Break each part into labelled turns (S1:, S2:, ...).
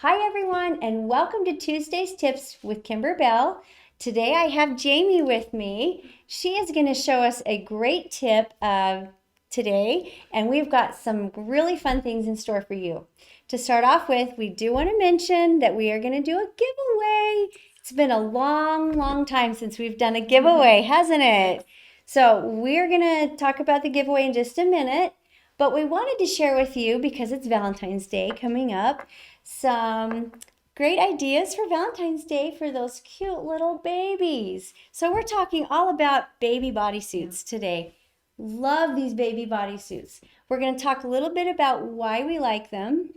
S1: Hi everyone, and welcome to Tuesday's Tips with Kimberbell. Today I have Jayme with me. She is going to show us a great tip today, and we've got some really fun things in store for you. To start off with, we do want to mention that we are going to do a giveaway. It's been a long time since we've done a giveaway, hasn't it? So we're going to talk about the giveaway in just a minute, but we wanted to share with you, because it's Valentine's Day coming up, some great ideas for Valentine's Day for those cute little babies. So we're talking all about baby bodysuits today. Love these baby bodysuits. We're going to talk a little bit about why we like them,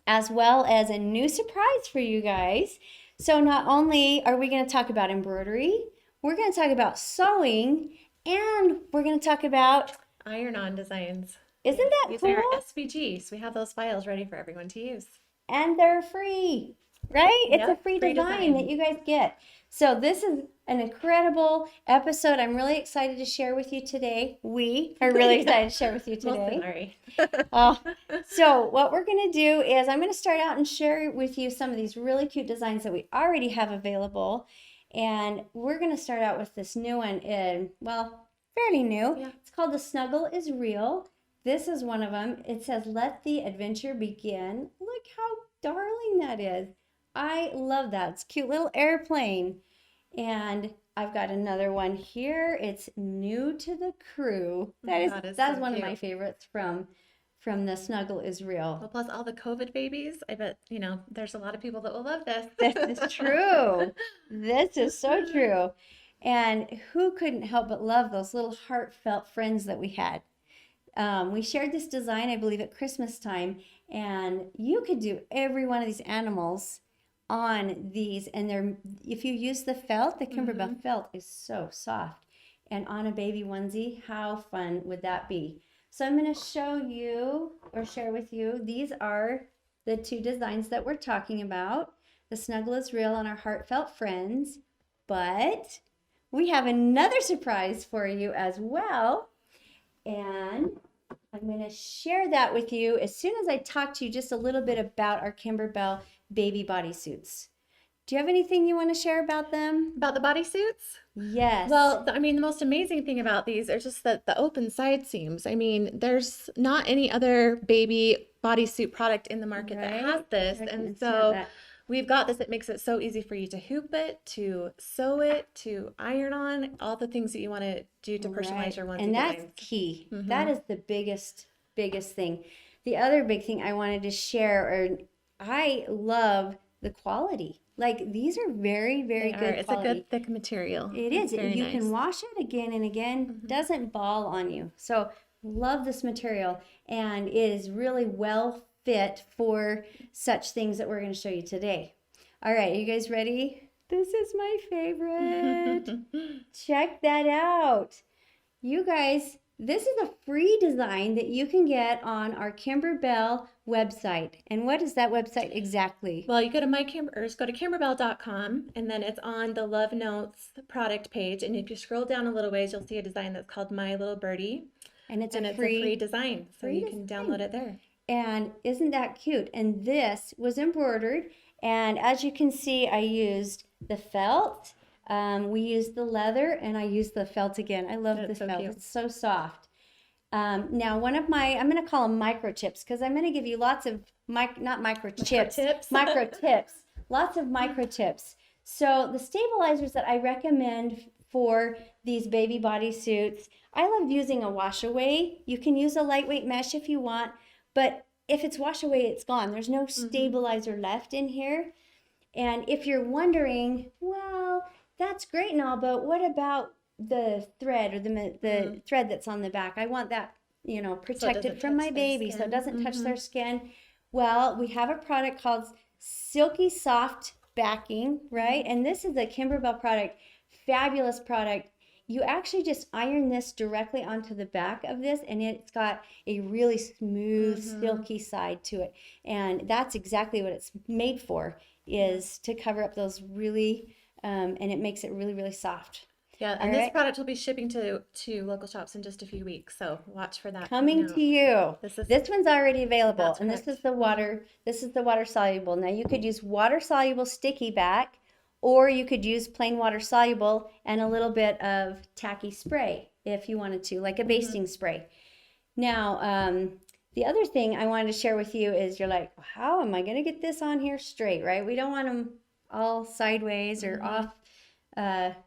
S1: as well as a new surprise for you guys. So not only are we going to talk about embroidery, we're going to talk about sewing, and we're going to talk about
S2: iron-on designs.
S1: Isn't that
S2: These
S1: cool?
S2: are SVG, so we have those files ready for everyone to use.
S1: And they're free, right? It's a free design that you guys get. So this is an incredible episode. I'm really excited to share with you today. We are really excited to share with you today. So what we're going to do is I'm going to start out and share with you some of these really cute designs that we already have available. And we're going to start out with this new one well, fairly new. Yeah. It's called The Snuggle is Real. This is one of them. It says, "Let the adventure begin." Look how darling that is. I love that. It's a cute little airplane. And I've got another one here. It's "New to the Crew." That's so one cute. Of my favorites from The Snuggle is Real.
S2: Well, plus all the COVID babies, I bet, there's a lot of people that will love this.
S1: This is true. This is so true. And who couldn't help but love those little heartfelt friends that we had? We shared this design, I believe, at Christmas time, and you could do every one of these animals on these, and if you use the felt, the Kimberbell felt is so soft, and on a baby onesie, how fun would that be? So I'm going to show you or share with you, these are the two designs that we're talking about. The Snuggle is Real and our heartfelt friends, but we have another surprise for you as well. And I'm going to share that with you as soon as I talk to you just a little bit about our Kimberbell Baby Bodysuits. Do you have anything you want to share about them?
S2: About the bodysuits?
S1: Yes.
S2: Well, the most amazing thing about these are just the open side seams. There's not any other baby bodysuit product in the market that has this. And so we've got this. It makes it so easy for you to hoop it, to sew it, to iron on, all the things that you want to do to personalize your onesie.
S1: And that's key. That is the biggest thing. The other big thing I wanted to share, I love the quality. Like, these are very good quality.
S2: It's a good thick material.
S1: It is. You can wash it again and again. Doesn't ball on you. So love this material, and it is really well fit for such things that we're going to show you today. All right, are you guys ready? This is my favorite. Check that out. You guys, this is a free design that you can get on our Kimberbell website. And what is that website exactly?
S2: Well, you go to kimberbell.com, and then it's on the Love Notes product page. And if you scroll down a little ways, you'll see a design that's called My Little Birdie.
S1: And it's a
S2: free design, so you can download it there.
S1: And isn't that cute? And this was embroidered. And as you can see, I used the felt. We used the leather, and I used the felt again. I love the felt. Cute. It's so soft. Now, one of my, I'm going to call them micro tips, because I'm going to give you lots of, micro tips. Lots of micro tips. So the stabilizers that I recommend for these baby bodysuits, I love using a wash away. You can use a lightweight mesh if you want, but if it's wash away, it's gone. There's no stabilizer left in here. And if you're wondering, well, that's great and all, but what about the thread or the thread that's on the back? I want that, protected from my baby so it doesn't touch their skin. Well, we have a product called Silky Soft Backing, right? And this is a Kimberbell product, fabulous product. You actually just iron this directly onto the back of this, and it's got a really smooth, silky side to it. And that's exactly what it's made for, is to cover up those really, and it makes it really soft.
S2: Yeah, and this product will be shipping to local shops in just a few weeks, so watch for that
S1: coming to you. This one's already available, and
S2: correct.
S1: this is the water. This is the water soluble. Now you could use water soluble sticky back, or you could use plain water soluble and a little bit of tacky spray if you wanted to, like a basting spray. Now, the other thing I wanted to share with you is you're like, how am I going to get this on here straight, right? We don't want them all sideways or off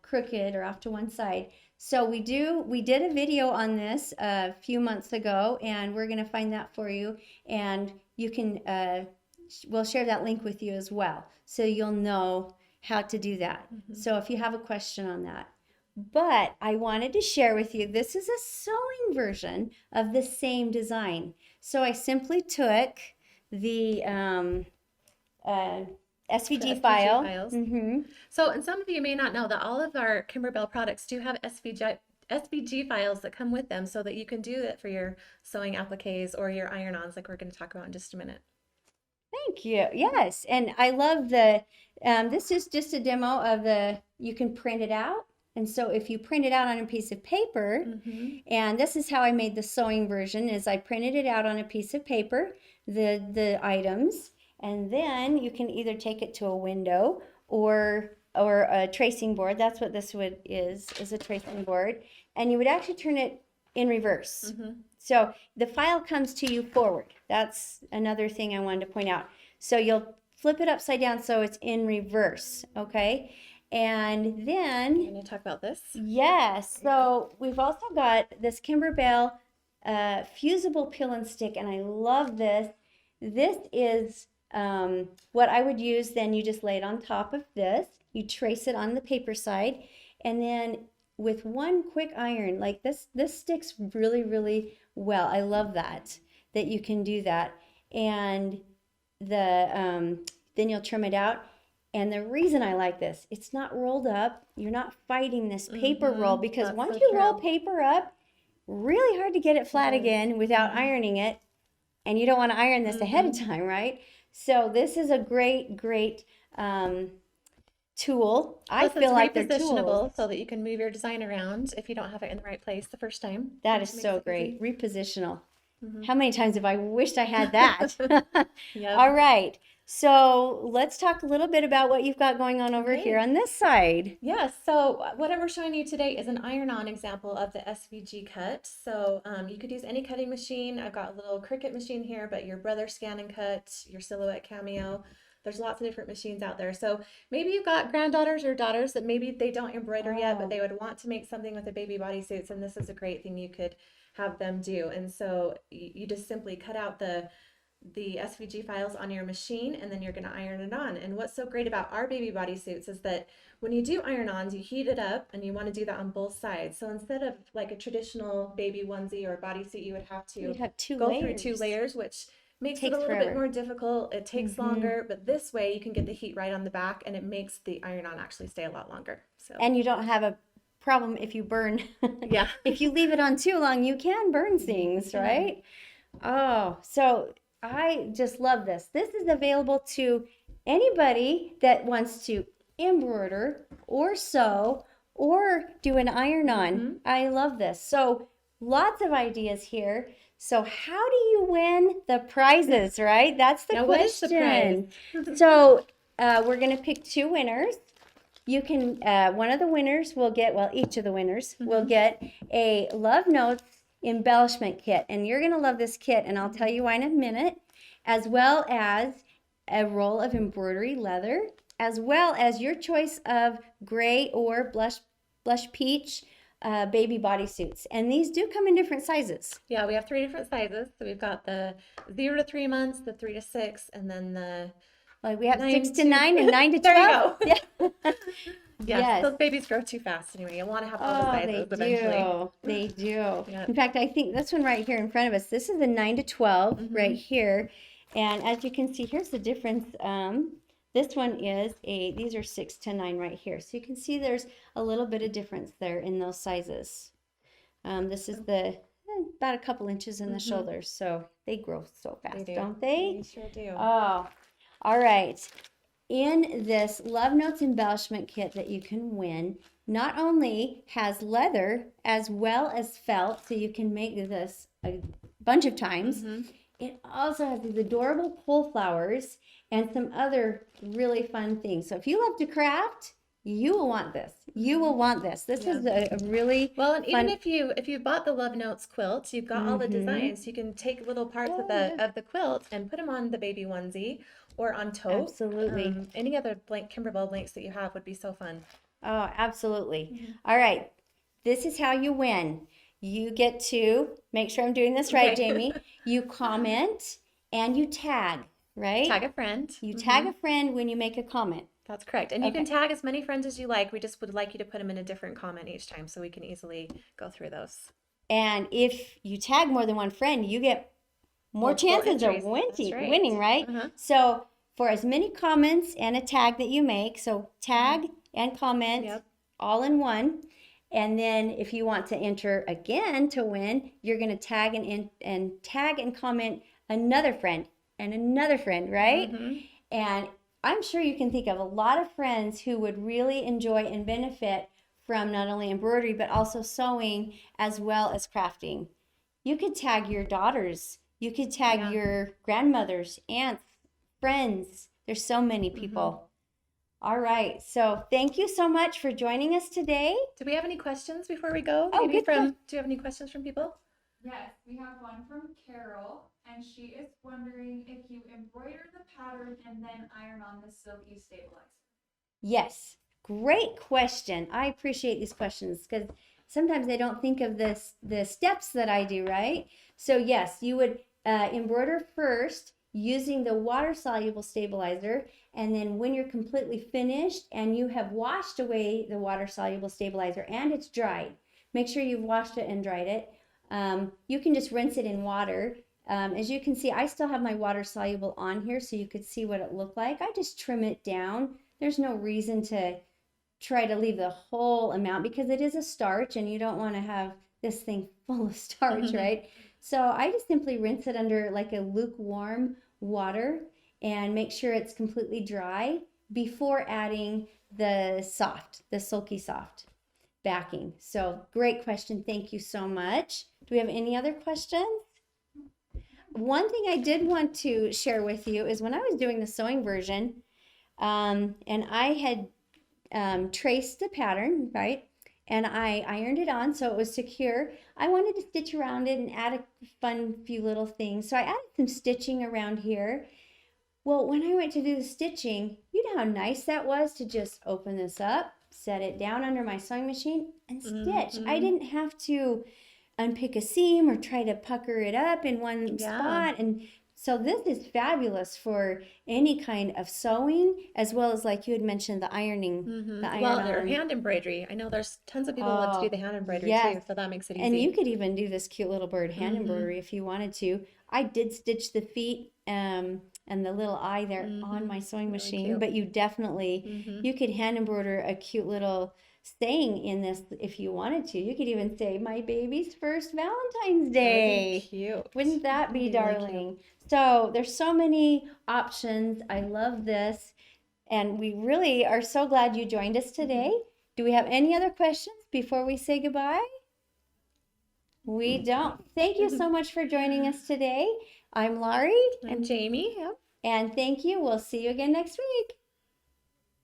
S1: crooked or off to one side. So we did a video on this a few months ago, and we're going to find that for you, and you can we'll share that link with you as well, so you'll know how to do that. So if you have a question on that. But I wanted to share with you, this is a sewing version of the same design. So I simply took the SVG file.
S2: Files. So, and some of you may not know that all of our Kimberbell products do have SVG files that come with them, so that you can do it for your sewing appliques or your iron-ons, like we're going to talk about in just a minute.
S1: Thank you. Yes, and I love the, this is just a demo of you can print it out. And so if you print it out on a piece of paper, and this is how I made the sewing version, is I printed it out on a piece of paper, the items, and then you can either take it to a window or a tracing board. That's what this is a tracing board. And you would actually turn it in reverse. So the file comes to you forward. That's another thing I wanted to point out. So you'll flip it upside down so it's in reverse, okay? And then,
S2: can you talk about this?
S1: Yes. So we've also got this Kimberbell fusible peel and stick, and I love this. This is what I would use. Then you just lay it on top of this. You trace it on the paper side, and then with one quick iron, like this sticks really, really well. I love that you can do that, and then you'll trim it out. And the reason I like this, it's not rolled up. You're not fighting this paper roll, because once you roll paper up, really hard to get it flat again without ironing it. And you don't want to iron this ahead of time, right? So this is a great tool. I feel like they're tools.
S2: So that you can move your design around if you don't have it in the right place the first time.
S1: That is so great. Repositional. How many times have I wished I had that?
S2: Yep.
S1: All right. So let's talk a little bit about what you've got going on over here on this side.
S2: Yes, so what we're showing you today is an iron-on example of the SVG cut. So you could use any cutting machine. I've got a little Cricut machine here, but your Brother Scan and Cut, your Silhouette Cameo, there's lots of different machines out there. So maybe you've got granddaughters or daughters that maybe they don't embroider yet, but they would want to make something with the baby bodysuits, and this is a great thing you could have them do. And so you just simply cut out the SVG files on your machine, and then you're going to iron it on. And what's so great about our baby bodysuits is that when you do iron-ons, you heat it up, and you want to do that on both sides. So instead of like a traditional baby onesie or bodysuit, you would have to go through 2 layers, which makes it a little bit more difficult. It takes longer, but this way you can get the heat right on the back, and it makes the iron-on actually stay a lot longer. So,
S1: and you don't have a problem if you burn. Yeah. If you leave it on too long, you can burn things, right? Oh, so I just love this. This is available to anybody that wants to embroider or sew or do an iron-on. I love this. So lots of ideas here. So how do you win the prizes, right? That's the question. What is the prize? So we're going to pick 2 winners. You can, one of the winners will get, well, each of the winners will get a Love Notes embellishment kit. And you're going to love this kit, and I'll tell you why in a minute, as well as a roll of embroidery leather, as well as your choice of gray or blush peach baby bodysuits. And these do come in different sizes.
S2: Yeah, we have 3 different sizes. So we've got the 0 to 3 months, the 3 to 6, and then the
S1: we have 6 to 9 and 9 to 12.
S2: There you go. Yes. Those babies grow too fast anyway. You want to have all the sizes eventually.
S1: They do. In fact, I think this one right here in front of us, this is a 9 to 12 right here. And as you can see, here's the difference. This one is these are 6 to 9 right here. So you can see there's a little bit of difference there in those sizes. This is about a couple inches in the shoulders. So they grow so fast, don't they?
S2: They sure do.
S1: Oh, all right. In this Love Notes embellishment kit that you can win, not only has leather as well as felt, so you can make this a bunch of times. It also has these adorable pole flowers and some other really fun things. So if you love to craft, you will want this. You will want this. This is a really
S2: well, and
S1: fun...
S2: even if you bought the Love Notes quilt, you've got all the designs. You can take little parts of the quilt and put them on the baby onesie or on tote.
S1: Absolutely.
S2: Any other blank Kimberbell blanks that you have would be so fun.
S1: Oh, absolutely. All right. This is how you win. You get to make sure I'm doing this right, Jayme. You comment and you tag, right?
S2: Tag a friend.
S1: You tag a friend when you make a comment.
S2: That's correct. And you can tag as many friends as you like. We just would like you to put them in a different comment each time so we can easily go through those.
S1: And if you tag more than one friend, you get more chances of winning, right? So for as many comments and a tag that you make, so tag and comment all in one. And then if you want to enter again to win, you're going to tag and tag and comment another friend and another friend, right? And I'm sure you can think of a lot of friends who would really enjoy and benefit from not only embroidery, but also sewing as well as crafting. You could tag your daughters. You could tag your grandmothers, aunts, friends. There's so many people. All right. So thank you so much for joining us today.
S2: Do we have any questions before we go?
S1: Oh,
S2: Maybe do you have any questions from people?
S3: Yes, we have one from Carol, and she is wondering if you embroider the pattern and then iron on the silky stabilizer.
S1: Yes. Great question. I appreciate these questions because sometimes they don't think of the steps that I do, right? So yes, you would embroider first using the water-soluble stabilizer, and then when you're completely finished and you have washed away the water-soluble stabilizer and it's dried, make sure you've washed it and dried it. You can just rinse it in water. As you can see, I still have my water-soluble on here so you could see what it looked like. I just trim it down. There's no reason to try to leave the whole amount because it is a starch and you don't want to have this thing full of starch, right? So I just simply rinse it under like a lukewarm water and make sure it's completely dry before adding the sulky soft backing. So great question. Thank you so much. Do we have any other questions? One thing I did want to share with you is when I was doing the sewing version, and I had traced the pattern, right? And I ironed it on so it was secure. I wanted to stitch around it and add a fun few little things. So I added some stitching around here. Well, when I went to do the stitching, you know how nice that was to just open this up, set it down under my sewing machine and stitch. I didn't have to unpick a seam or try to pucker it up in one spot. And so this is fabulous for any kind of sewing, as well as like you had mentioned, the ironing.
S2: Or hand embroidery. I know there's tons of people who love to do the hand embroidery too, so that makes it easy.
S1: And you could even do this cute little bird hand embroidery if you wanted to. I did stitch the feet and the little eye there on my sewing machine, but you definitely, you could hand embroider a cute little saying in this if you wanted to. You could even say, my baby's first Valentine's Day.
S2: Cute.
S1: Wouldn't that be darling? So there's so many options. I love this. And we really are so glad you joined us today. Do we have any other questions before we say goodbye? We don't. Thank you so much for joining us today. I'm Lauri.
S2: And Jayme.
S1: And thank you. We'll see you again next week.